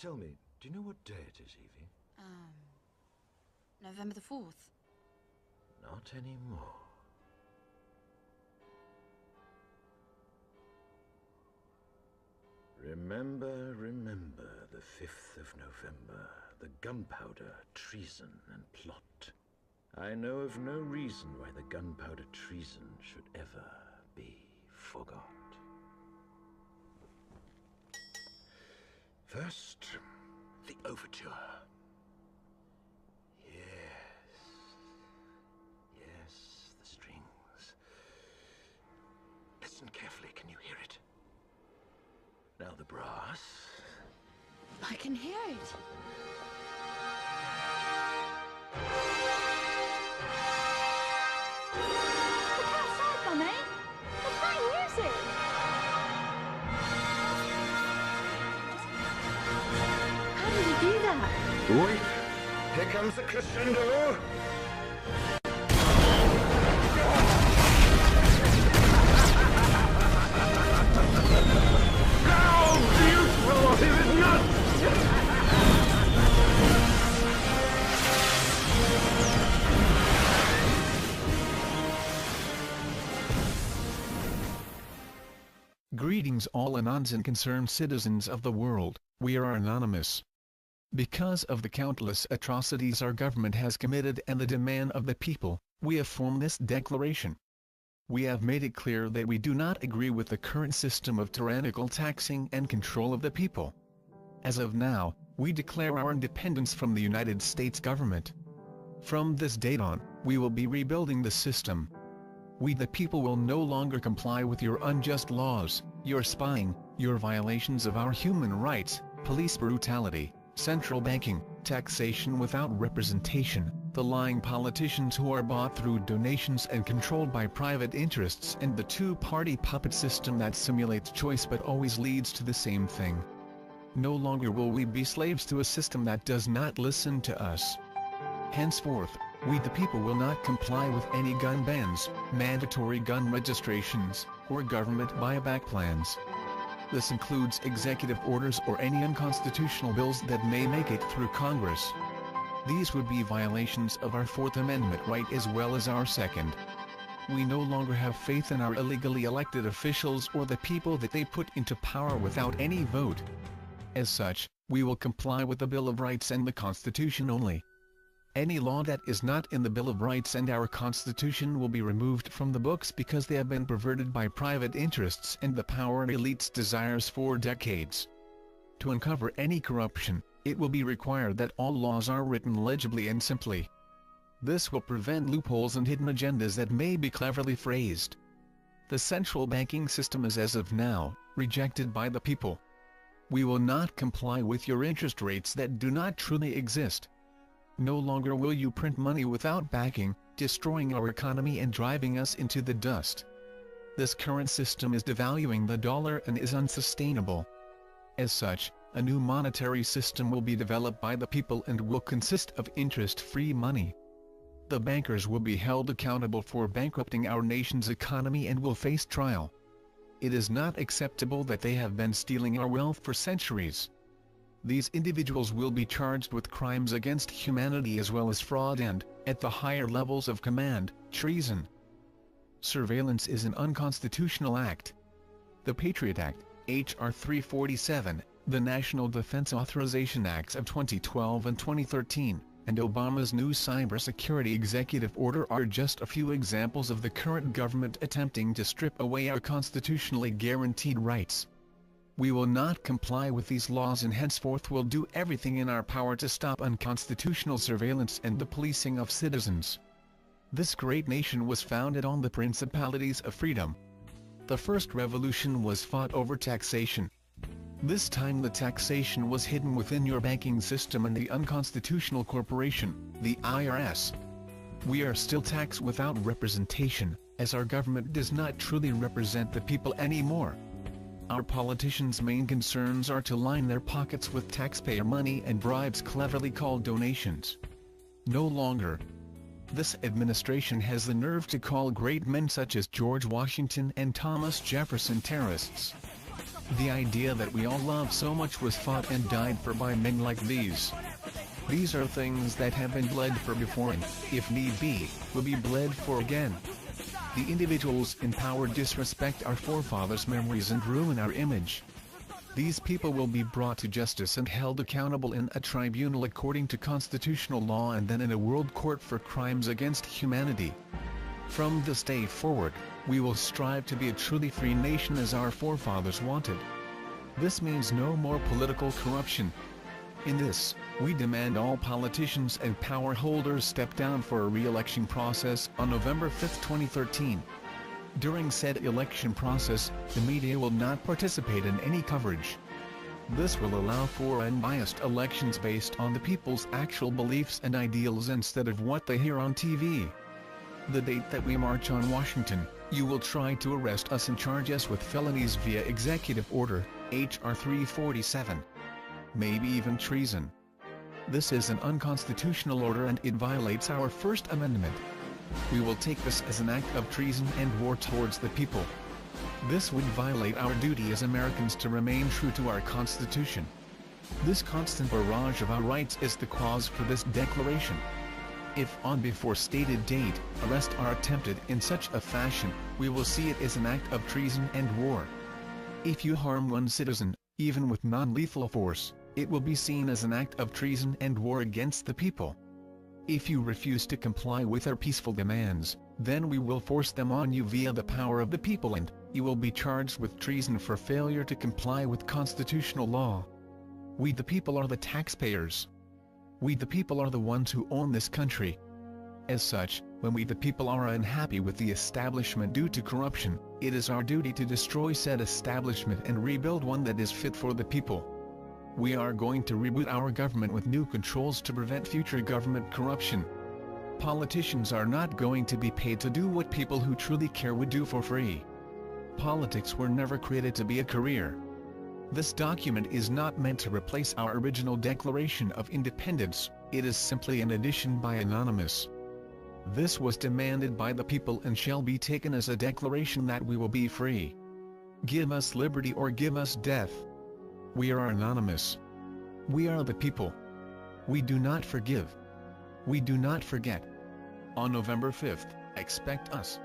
Tell me, do you know what day it is, Evie? November the 4th. Not anymore. Remember the 5th of November, the gunpowder, treason, and plot. I know of no reason why the gunpowder treason should ever be forgot. First, the overture. Yes, the strings. Listen carefully, can you hear it? Now the brass. I can hear it. Look outside, Bunny. They're playing music. How did he do that? Wait! Here comes the crescendo! How beautiful is it not? Greetings all anons and concerned citizens of the world, we are anonymous. Because of the countless atrocities our government has committed and the demand of the people, we have formed this declaration. We have made it clear that we do not agree with the current system of tyrannical taxing and control of the people. As of now, we declare our independence from the United States government. From this date on, we will be rebuilding the system. We the people will no longer comply with your unjust laws, your spying, your violations of our human rights, police brutality, central banking, taxation without representation, the lying politicians who are bought through donations and controlled by private interests, and the two-party puppet system that simulates choice but always leads to the same thing. No longer will we be slaves to a system that does not listen to us. Henceforth, we the people will not comply with any gun bans, mandatory gun registrations, or government buyback plans. This includes executive orders or any unconstitutional bills that may make it through Congress. These would be violations of our Fourth Amendment right as well as our Second. We no longer have faith in our illegally elected officials or the people that they put into power without any vote. As such, we will comply with the Bill of Rights and the Constitution only. Any law that is not in the Bill of Rights and our Constitution will be removed from the books because they have been perverted by private interests and the power elites' desires for decades. To uncover any corruption, it will be required that all laws are written legibly and simply. This will prevent loopholes and hidden agendas that may be cleverly phrased. The central banking system is as of now, rejected by the people. We will not comply with your interest rates that do not truly exist. No longer will you print money without backing, destroying our economy and driving us into the dust. This current system is devaluing the dollar and is unsustainable. As such, a new monetary system will be developed by the people and will consist of interest-free money. The bankers will be held accountable for bankrupting our nation's economy and will face trial. It is not acceptable that they have been stealing our wealth for centuries. These individuals will be charged with crimes against humanity as well as fraud and, at the higher levels of command, treason. Surveillance is an unconstitutional act. The Patriot Act, H.R. 347, the National Defense Authorization Acts of 2012 and 2013, and Obama's new cybersecurity executive order are just a few examples of the current government attempting to strip away our constitutionally guaranteed rights. We will not comply with these laws and henceforth will do everything in our power to stop unconstitutional surveillance and the policing of citizens. This great nation was founded on the principalities of freedom. The first revolution was fought over taxation. This time the taxation was hidden within your banking system and the unconstitutional corporation, the IRS. We are still taxed without representation, as our government does not truly represent the people anymore. Our politicians' main concerns are to line their pockets with taxpayer money and bribes cleverly called donations. No longer. This administration has the nerve to call great men such as George Washington and Thomas Jefferson terrorists. The idea that we all love so much was fought and died for by men like these. These are things that have been bled for before and, if need be, will be bled for again. The individuals in power disrespect our forefathers' memories and ruin our image. These people will be brought to justice and held accountable in a tribunal according to constitutional law and then in a world court for crimes against humanity. From this day forward, we will strive to be a truly free nation as our forefathers wanted. This means no more political corruption. In this, we demand all politicians and power holders step down for a re-election process on November 5, 2013. During said election process, the media will not participate in any coverage. This will allow for unbiased elections based on the people's actual beliefs and ideals instead of what they hear on TV. The date that we march on Washington, you will try to arrest us and charge us with felonies via executive order, H.R. 347. Maybe even treason. This is an unconstitutional order and it violates our First Amendment. We will take this as an act of treason and war towards the people. This would violate our duty as Americans to remain true to our Constitution. This constant barrage of our rights is the cause for this declaration. If on before stated date, arrests are attempted in such a fashion, we will see it as an act of treason and war. If you harm one citizen, even with non-lethal force, it will be seen as an act of treason and war against the people. If you refuse to comply with our peaceful demands, then we will force them on you via the power of the people and you will be charged with treason for failure to comply with constitutional law. We the people are the taxpayers. We the people are the ones who own this country. As such, when we the people are unhappy with the establishment due to corruption, it is our duty to destroy said establishment and rebuild one that is fit for the people. We are going to reboot our government with new controls to prevent future government corruption. Politicians are not going to be paid to do what people who truly care would do for free. Politics were never created to be a career. This document is not meant to replace our original Declaration of Independence, it is simply an addition by Anonymous. This was demanded by the people and shall be taken as a declaration that we will be free. Give us liberty or give us death. We are Anonymous. We are the people. We do not forgive. We do not forget. On November 5th, expect us.